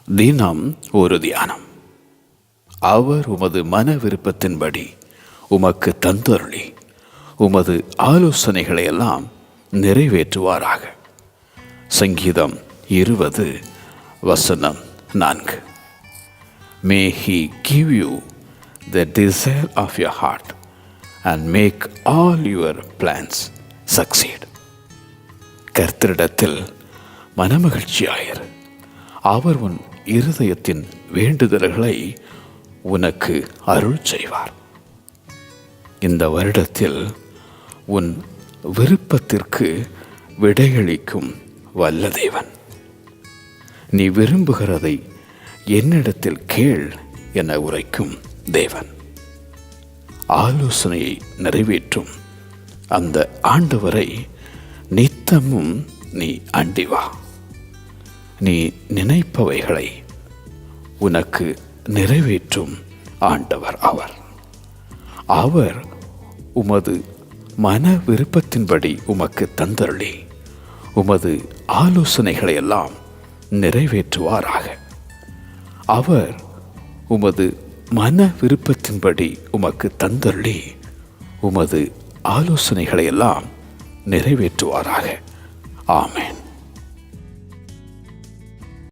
தினம் ஒரு தியானம். அவர் உமது மன விருப்பத்தின்படி உமக்கு தந்தருளி உமது ஆலோசனைகளை எல்லாம் நிறைவேற்றுவாராக. சங்கீதம் 20:4. May he give you the desire of your heart and make all your plans succeed. கர்த்தரிடத்தில் மனமகிழ்ச்சியாயிரு, அவர் உன் இருதயத்தின் வேண்டுதல்களை உனக்கு அருள் செய்வார். இந்த வருடத்தில் உன் விருப்பத்திற்கு விடையளிக்கும் வல்ல தேவன். நீ விரும்புகிறதை என்னிடத்தில் கேள் என உரைக்கும் தேவன். ஆலோசனையை நிறைவேற்றும் அந்த ஆண்டவரை நித்தமும் நீ அண்டி வா. நீ நினைப்பவைகளை உனக்கு நிறைவேற்றும் ஆண்டவர் அவர். அவர் உமது மன விருப்பத்தின்படி உமக்கு தந்தருளி உமது ஆலோசனைகளை எல்லாம் நிறைவேற்றுவாராக. அவர் உமது மன விருப்பத்தின்படி உமக்கு தந்தருளி உமது ஆலோசனைகளை எல்லாம் நிறைவேற்றுவாராக. ஆமென்.